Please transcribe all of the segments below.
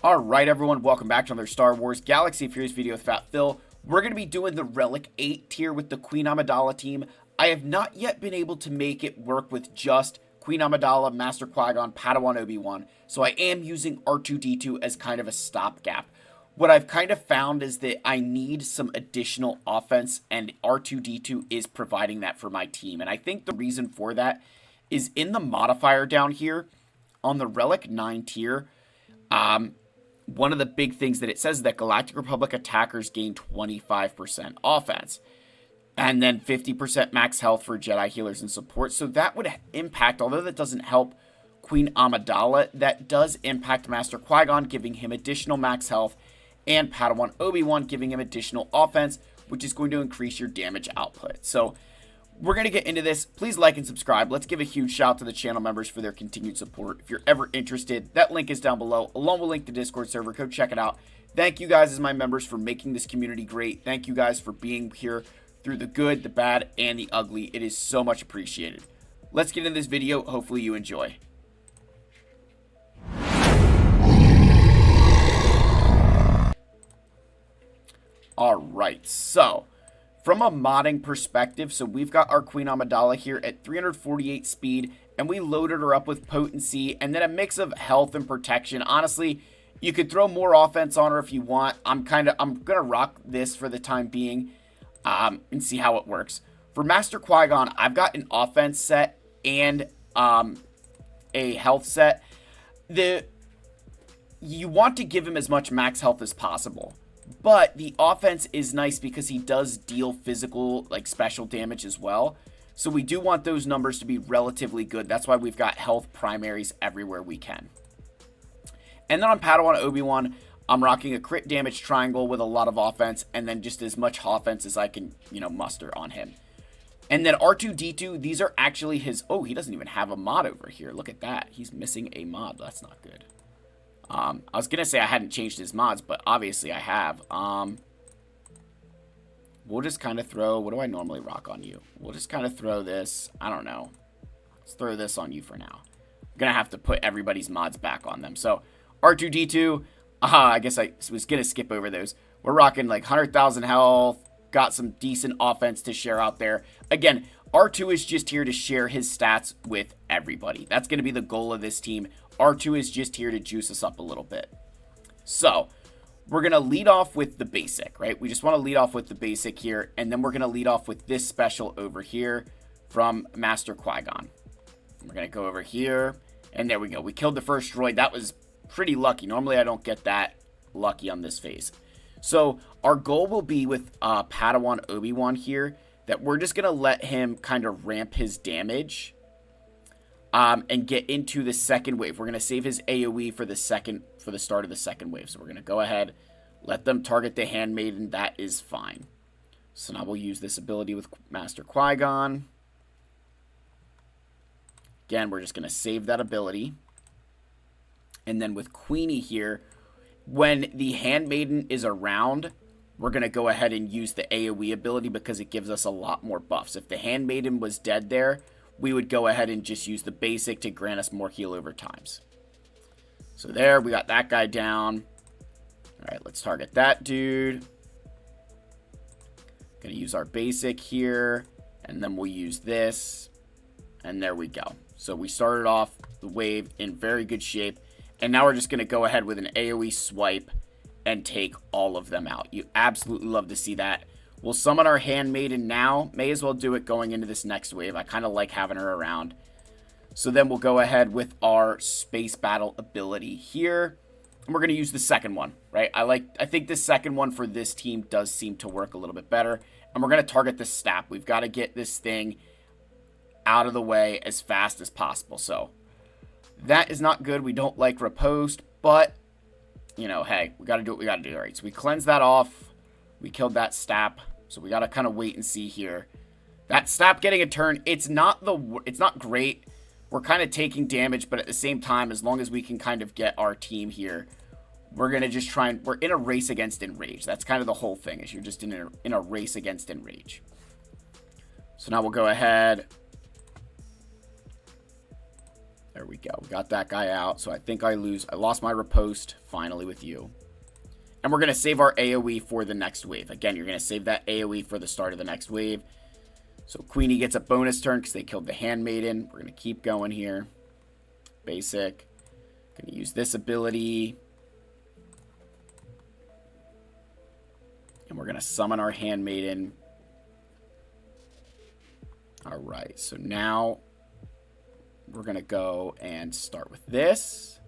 Alright everyone, welcome back to another Star Wars Galaxy of Heroes video with Fat Phil. We're going to be doing the Relic 8 tier with the Queen Amidala team. I have not yet been able to make it work with just Queen Amidala, Master Qui-Gon, Padawan Obi-Wan, so I am using R2-D2 as kind of a stopgap. What I've kind of found is that I need some additional offense, and R2-D2 is providing that for my team. And I think the reason for that is in the modifier down here on the Relic 9 tier, one of the big things that it says is that Galactic Republic attackers gain 25% offense. And then 50% max health for Jedi healers and support. So that would impact, although that doesn't help Queen Amidala, that does impact Master Qui-Gon, giving him additional max health, and Padawan Obi-Wan giving him additional offense, which is going to increase your damage output. So we're going to get into this. Please like and subscribe. Let's give a huge shout out to the channel members for their continued support. If you're ever interested, that link is down below, along with a link to Discord server. Go check it out. Thank you guys as my members for making this community great. Thank you guys for being here through the good, the bad, and the ugly. It is so much appreciated. Let's get into this video. Hopefully you enjoy. Alright, so from a modding perspective, so we've got our Queen Amidala here at 348 speed, and we loaded her up with potency, and then a mix of health and protection. Honestly, you could throw more offense on her if you want. I'm gonna rock this for the time being, and see how it works. For Master Qui-Gon, I've got an offense set and a health set. You want to give him as much max health as possible. But the offense is nice because he does deal physical, like special damage as well. So we do want those numbers to be relatively good. That's why we've got health primaries everywhere we can. And then on Padawan Obi-Wan, I'm rocking a crit damage triangle with a lot of offense, and then just as much offense as I can, muster on him. And then R2-D2, these are actually his... Oh, he doesn't even have a mod over here. Look at that. He's missing a mod. That's not good. I was going to say I hadn't changed his mods, but obviously I have. We'll just kind of throw... What do I normally rock on you? We'll just kind of throw this. I don't know. Let's throw this on you for now. I'm going to have to put everybody's mods back on them. So, R2-D2, I guess I was going to skip over those. We're rocking like 100,000 health. Got some decent offense to share out there. Again, R2 is just here to share his stats with everybody. That's going to be the goal of this team. R2 is just here to juice us up a little bit. So, we're going to lead off with the basic, right? We just want to lead off with the basic here, and then we're going to lead off with this special over here from Master Qui-Gon. We're going to go over here, and there we go. We killed the first droid. That was pretty lucky. Normally, I don't get that lucky on this phase. So, our goal will be with Padawan Obi-Wan here, that we're just going to let him kind of ramp his damage and get into the second wave. We're going to save his AoE for the start of the second wave. So we're going to go ahead, let them target the Handmaiden. That is fine. So now we'll use this ability with Master Qui-Gon. Again, we're just going to save that ability. And then with Queenie here, when the Handmaiden is around, we're going to go ahead and use the AoE ability because it gives us a lot more buffs. If the Handmaiden was dead there, we would go ahead and just use the basic to grant us more heal over times. So there, we got that guy down. Alright, let's target that dude. Gonna use our basic here, and then we'll use this. And there we go. So we started off the wave in very good shape, and now we're just gonna go ahead with an AoE swipe and take all of them out. You absolutely love to see that. We'll summon our Handmaiden now. May as well do it going into this next wave. I kind of like having her around. So then we'll go ahead with our space battle ability here. And we're going to use the second one, right? I think the second one for this team does seem to work a little bit better. And we're going to target the Stap. We've got to get this thing out of the way as fast as possible. So that is not good. We don't like riposte, but, hey, we got to do what we got to do. All right, so we cleanse that off. We killed that Stap, so we got to kind of wait and see here. That Stap getting a turn, it's not great. We're kind of taking damage, but at the same time, as long as we can kind of get our team here, we're going to just we're in a race against enrage. That's kind of the whole thing, is you're just in a race against enrage. So now we'll go ahead. There we go. We got that guy out. So I think I lost my riposte finally with you. And we're going to save our AoE for the next wave. Again, you're going to save that AoE for the start of the next wave. So Queenie gets a bonus turn because they killed the Handmaiden. We're going to keep going here. Basic. Going to use this ability. And we're going to summon our Handmaiden. Alright, so now we're going to go and start with this.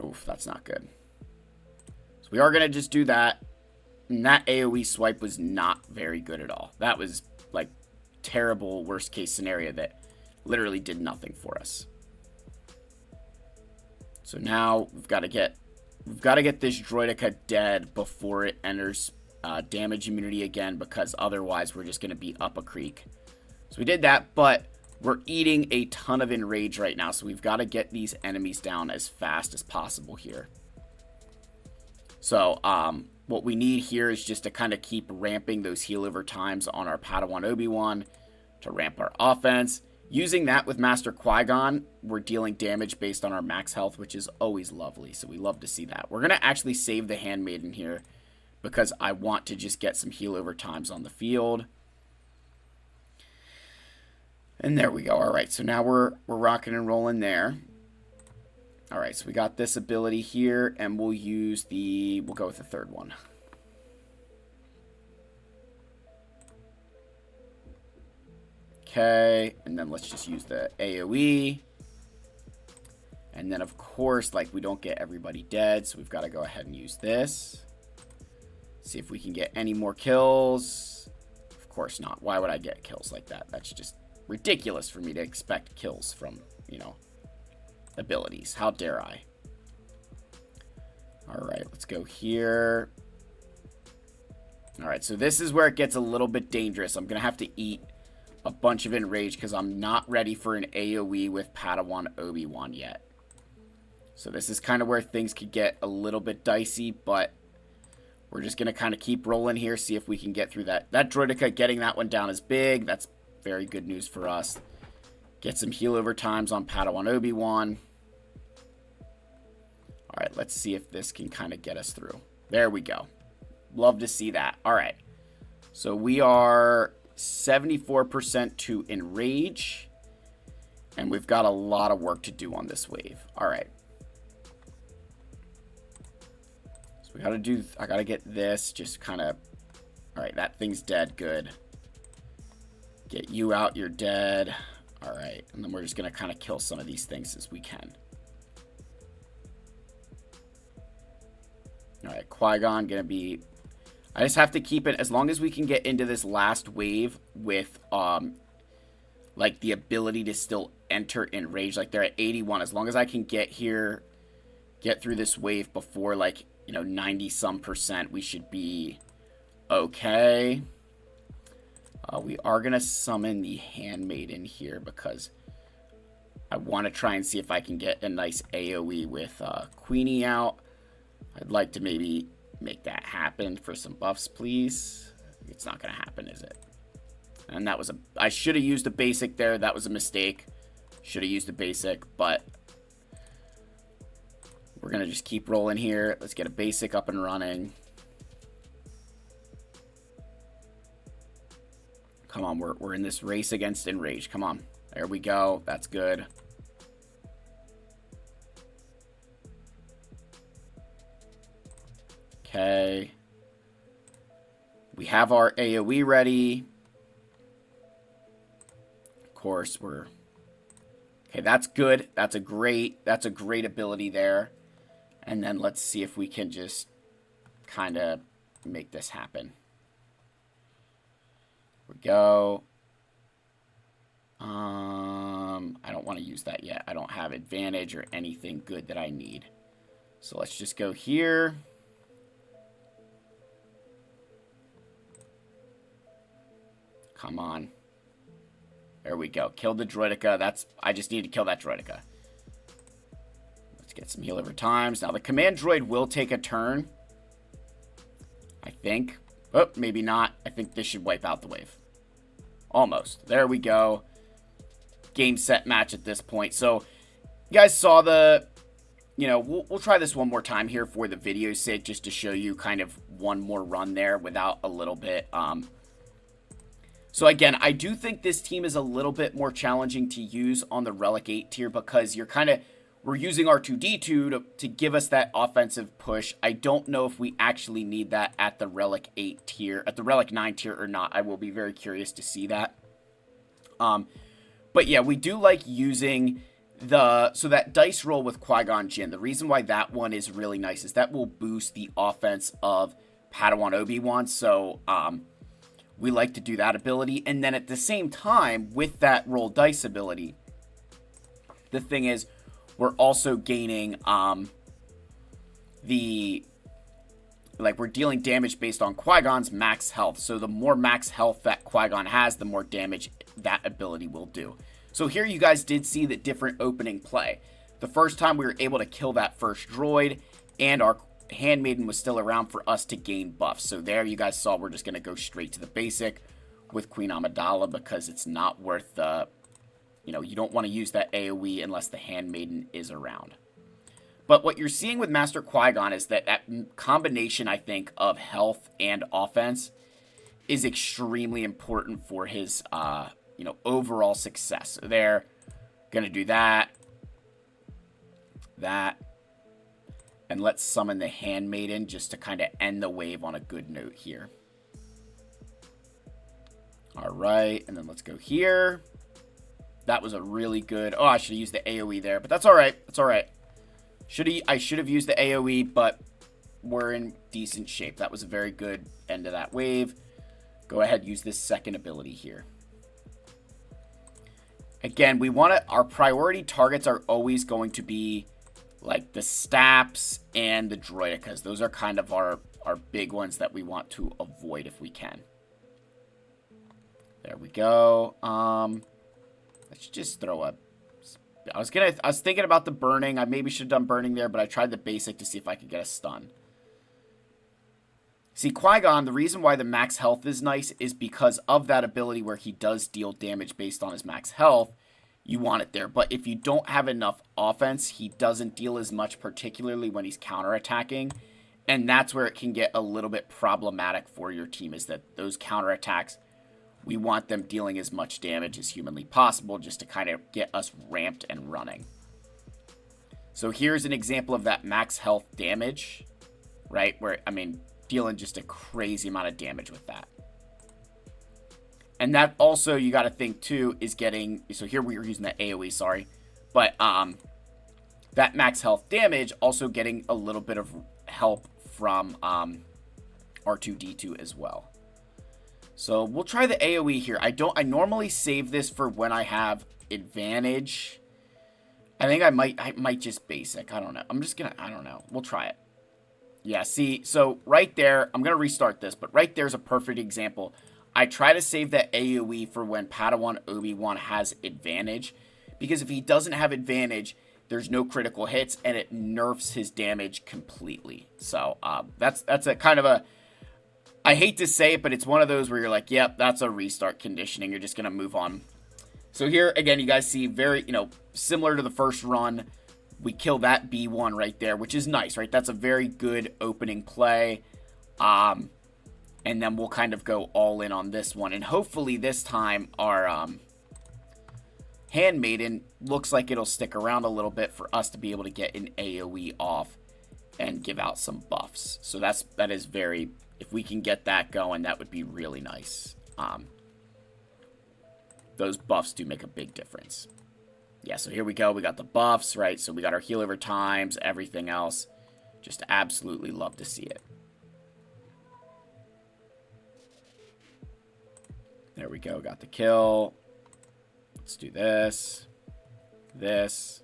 Oof, that's not good. So we are going to just do that. And that AoE swipe was not very good at all. That was like terrible worst case scenario that literally did nothing for us. So now we've got to get this Droideka dead before it enters damage immunity again, because otherwise we're just going to be up a creek. So we did that, but we're eating a ton of enrage right now, so we've got to get these enemies down as fast as possible here. So what we need here is just to kind of keep ramping those heal over times on our Padawan Obi-Wan to ramp our offense. Using that with Master Qui-Gon, we're dealing damage based on our max health, which is always lovely, so we love to see that. We're going to actually save the Handmaiden here because I want to just get some heal over times on the field. And there we go. All right, so now we're rocking and rolling there. All right, so we got this ability here, and we'll go with the third one. Okay, and then let's just use the AoE. And then, of course, like, we don't get everybody dead, so we've got to go ahead and use this. See if we can get any more kills. Of course not. Why would I get kills like that? That's just ridiculous for me to expect kills from, you know, abilities. How dare I? Alright, let's go here. Alright, so this is where it gets a little bit dangerous. I'm going to have to eat a bunch of enrage because I'm not ready for an AoE with Padawan Obi-Wan yet. So this is kind of where things could get a little bit dicey, but we're just going to kind of keep rolling here, see if we can get through that. That Droideka, getting that one down is big. That's very good news for us. Get some heal over times on Padawan Obi-Wan. Alright, let's see if this can kind of get us through. There we go. Love to see that. Alright. So we are 74% to enrage. And we've got a lot of work to do on this wave. Alright. So I gotta get this just kind of... Alright, that thing's dead. Good. Get you out, you're dead. Alright, and then we're just going to kind of kill some of these things as we can. Alright, Qui-Gon going to be... I just have to keep it, as long as we can get into this last wave with, like, the ability to still enter enrage. Like, they're at 81. As long as I can get here, get through this wave before, like, you know, 90-some%, we should be okay. We are going to summon the Handmaiden here because I want to try and see if I can get a nice AoE with Queenie out. I'd like to maybe make that happen for some buffs, please. It's not going to happen, is it? And that was I should have used a basic there. That was a mistake. Should have used a basic, but we're going to just keep rolling here. Let's get a basic up and running. Come on, we're in this race against enrage. Come on. There we go. That's good. Okay. We have our AoE ready. Of course, okay, that's good. That's a great ability there. And then let's see if we can just kind of make this happen. We go. I don't want to use that yet. I don't have advantage or anything good that I need. So let's just go here. Come on. There we go. Kill the Droideka. I just need to kill that Droideka. Let's get some heal over times. Now the command droid will take a turn. I think. Oh, maybe not. I think this should wipe out the wave. Almost. There we go. game, set, match at this point. So you guys saw the, we'll try this one more time here for the video's sake, just to show you kind of one more run there without a little bit. So again, I do think this team is a little bit more challenging to use on the Relic 8 tier because we're using R2-D2 to give us that offensive push. I don't know if we actually need that at the Relic 8 tier, at the Relic 9 tier or not. I will be very curious to see that. But yeah, we do like using so that dice roll with Qui-Gon Jinn. The reason why that one is really nice is that will boost the offense of Padawan Obi-Wan. So, we like to do that ability. And then at the same time, with that roll dice ability, the thing is, we're also gaining, we're dealing damage based on Qui-Gon's max health. So the more max health that Qui-Gon has, the more damage that ability will do. So here you guys did see the different opening play. The first time we were able to kill that first droid, and our Handmaiden was still around for us to gain buffs. So there you guys saw we're just going to go straight to the basic with Queen Amidala because it's not worth the, you don't want to use that AoE unless the Handmaiden is around. But what you're seeing with Master Qui-Gon is that combination, I think, of health and offense is extremely important for his, overall success. So they're going to do that, and let's summon the Handmaiden just to kind of end the wave on a good note here. All right, and then let's go here. That was a really good... Oh, I should have used the AoE there, but that's all right. That's all right. I should have used the AoE, but we're in decent shape. That was a very good end of that wave. Go ahead, use this second ability here. Again, our priority targets are always going to be like the Staps and the Droidekas. Those are kind of our big ones that we want to avoid if we can. There we go. Let's just throw a... I was thinking about the burning. I maybe should have done burning there, but I tried the basic to see if I could get a stun. See, Qui-Gon, the reason why the max health is nice is because of that ability where he does deal damage based on his max health. You want it there. But if you don't have enough offense, he doesn't deal as much, particularly when he's counterattacking. And that's where it can get a little bit problematic for your team, is that those counterattacks, we want them dealing as much damage as humanly possible just to kind of get us ramped and running. So here's an example of that max health damage, right? Where, dealing just a crazy amount of damage with that. And that also, you got to think too, is getting... So here we were using the AoE, sorry. But that max health damage also getting a little bit of help from R2-D2 as well. So we'll try the AoE here. I normally save this for when I have advantage. I think I might just basic. I don't know. I don't know. We'll try it. Yeah, see, so right there, I'm going to restart this, but right there's a perfect example. I try to save that AoE for when Padawan Obi-Wan has advantage, because if he doesn't have advantage, there's no critical hits, and it nerfs his damage completely. So that's a kind of a... I hate to say it, but it's one of those where you're like, yep, that's a restart conditioning. You're just going to move on. So here, again, you guys see very, similar to the first run, we kill that B1 right there, which is nice, right? That's a very good opening play. And then we'll kind of go all in on this one. And hopefully this time our Handmaiden looks like it'll stick around a little bit for us to be able to get an AoE off and give out some buffs. So that is very... If we can get that going, that would be really nice. Those buffs do make a big difference. Yeah, so here we go. We got the buffs, right? So we got our heal over times, everything else. Just absolutely love to see it. There we go. Got the kill. Let's do this. This.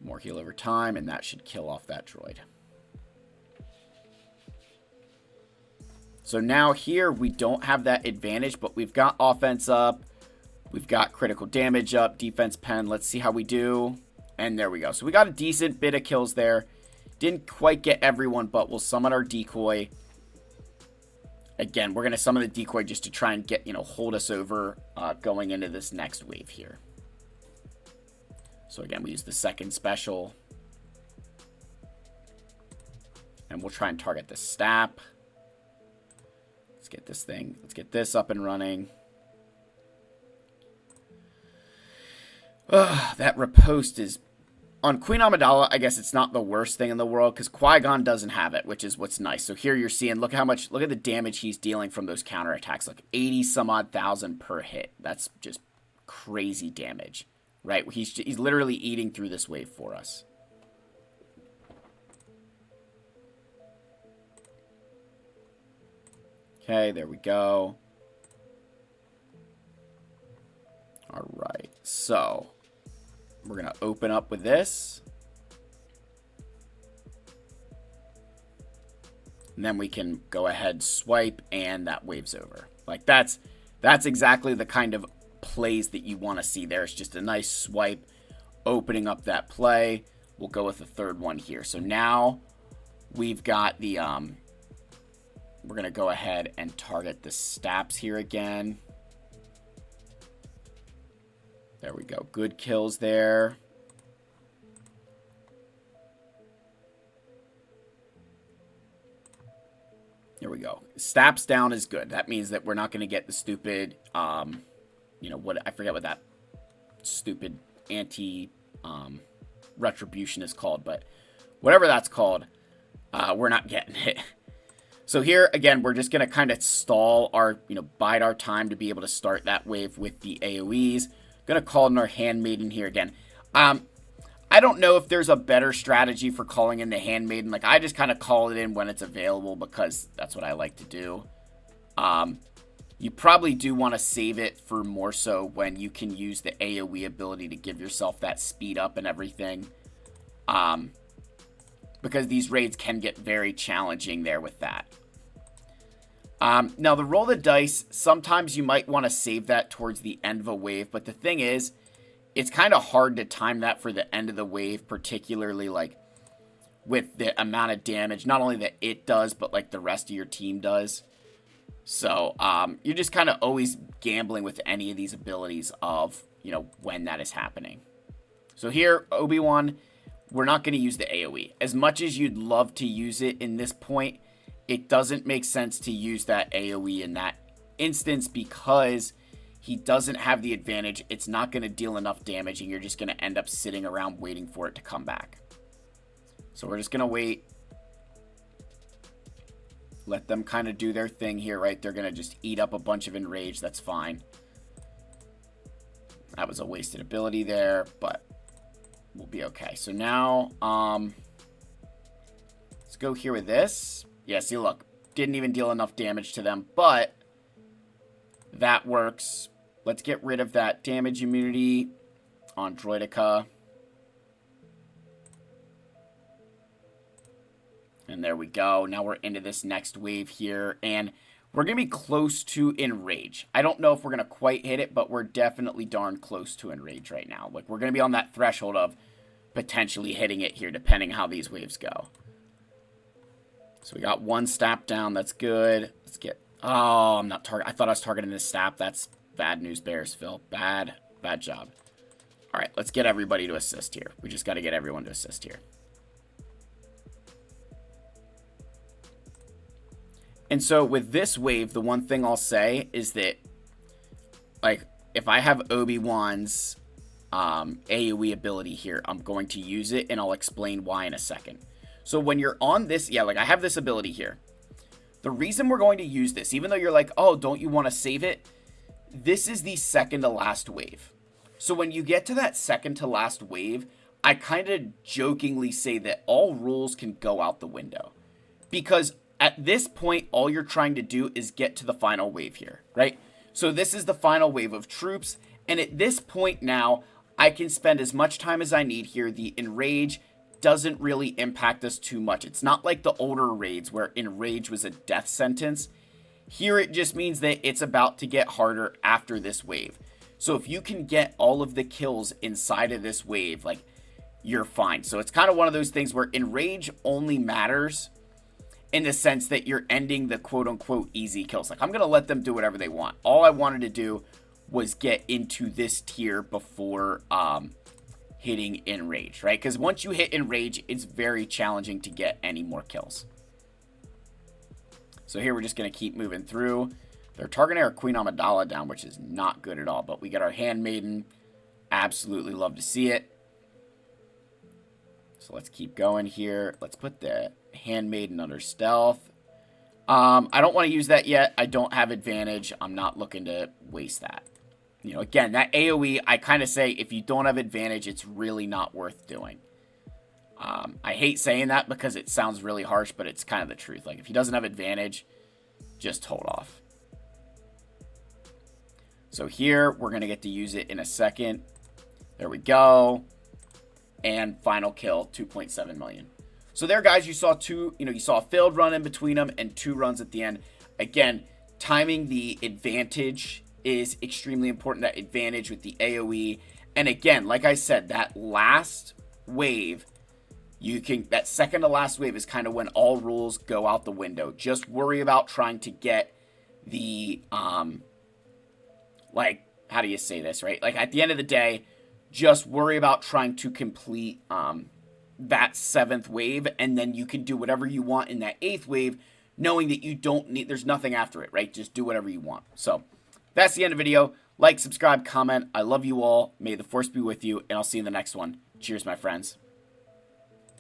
More heal over time, and that should kill off that droid. So now here, we don't have that advantage, but we've got offense up. We've got critical damage up, defense pen. Let's see how we do. And there we go. So we got a decent bit of kills there. Didn't quite get everyone, but we'll summon our decoy. Again, we're going to summon the decoy just to try and get, hold us over going into this next wave here. So again, we use the second special. And we'll try and target the stap. Let's get this thing. Let's get this up and running. That riposte is... On Queen Amidala, I guess it's not the worst thing in the world because Qui-Gon doesn't have it, which is what's nice. So here you're seeing, look at the damage he's dealing from those counterattacks. Like 80 some odd thousand per hit. That's just crazy damage, right? He's literally eating through this wave for us. Okay, there we go. All right, so we're going to open up with this. And then we can go ahead, swipe, and that wave's over. Like, that's exactly the kind of plays that you want to see there. It's just a nice swipe, opening up that play. We'll go with the third one here. So now we've got the... we're going to go ahead and target the staps here again. There we go. Good kills there. There we go. Staps down is good. That means that we're not going to get the stupid, what I forget what that stupid retribution is called, but whatever that's called, we're not getting it. So here, again, we're just going to kind of stall our, bide our time to be able to start that wave with the AoEs. Going to call in our Handmaiden here again. I don't know if there's a better strategy for calling in the Handmaiden. Like, I just kind of call it in when it's available because that's what I like to do. You probably do want to save it for more so when you can use the AoE ability to give yourself that speed up and everything. Because these raids can get very challenging there with that. Now, the roll the dice, sometimes you might want to save that towards the end of a wave. But the thing is, it's kind of hard to time that for the end of the wave, particularly like with the amount of damage, not only that it does, but like the rest of your team does. So you're just kind of always gambling with any of these abilities of, when that is happening. So here, Obi-Wan, we're not going to use the AoE. As much as you'd love to use it in this point, it doesn't make sense to use that AoE in that instance because he doesn't have the advantage. It's not going to deal enough damage, and you're just going to end up sitting around waiting for it to come back. So we're just going to wait. Let them kind of do their thing here, right? They're going to just eat up a bunch of enrage. That's fine. That was a wasted ability there, but we'll be okay. So now, let's go here with this. Yeah, see, look, didn't even deal enough damage to them, but that works. Let's get rid of that damage immunity on Droideka. And there we go. Now we're into this next wave here, and we're going to be close to enrage. I don't know if we're going to quite hit it, but we're definitely darn close to enrage right now. Like, we're going to be on that threshold of potentially hitting it here, depending how these waves go. So we got one stap down. That's good. Let's get... Oh, I'm not targeting... I thought I was targeting this stap. That's bad news bears, Phil. Bad job. All right, let's get everybody to assist here. We just got to get everyone to assist here. And so with this wave, the one thing I'll say is that, like, if I have Obi-Wan's AoE ability here, I'm going to use it, and I'll explain why in a second. So when you're on this, yeah, like I have this ability here. The reason we're going to use this, even though you're like, oh, don't you want to save it? This is the second to last wave. So when you get to that second to last wave, I kind of jokingly say that all rules can go out the window. Because at this point, all you're trying to do is get to the final wave here, right? So this is the final wave of troops. And at this point now, I can spend as much time as I need here. The enrage doesn't really impact us too much. It's not like the older raids where enrage was a death sentence. Here it just means that it's about to get harder after this wave. So if you can get all of the kills inside of this wave, like, you're fine. So it's kind of one of those things where enrage only matters in the sense that you're ending the quote-unquote easy kills. Like, I'm going to let them do whatever they want. All I wanted to do was get into this tier before hitting enrage, right? Because once you hit enrage, it's very challenging to get any more kills. So here we're just going to keep moving through. They're targeting our Queen Amidala down, which is not good at all. But we get our Handmaiden. Absolutely love to see it. So let's keep going here. Let's put the Handmaiden under stealth. I don't want to use that yet. I don't have advantage. I'm not looking to waste that. You know, again, that AoE, I kind of say if you don't have advantage, it's really not worth doing. I hate saying that because it sounds really harsh, but it's kind of the truth. Like, if he doesn't have advantage, just hold off. So here, we're going to get to use it in a second. There we go. And final kill, 2.7 million. So there, guys, you saw you saw a failed run in between them and 2 runs at the end. Again, timing the advantage is extremely important, that advantage with the AoE. And again, like I said, that last wave, that second to last wave is kind of when all rules go out the window. Just worry about trying to get the, like, how do you say this, right? Like, at the end of the day, just worry about trying to complete that 7th wave, and then you can do whatever you want in that 8th wave, knowing that you don't need, there's nothing after it, right? Just do whatever you want. So that's the end of the video. Like, subscribe, comment. I love you all. May the force be with you, and I'll see you in the next one. Cheers, my friends.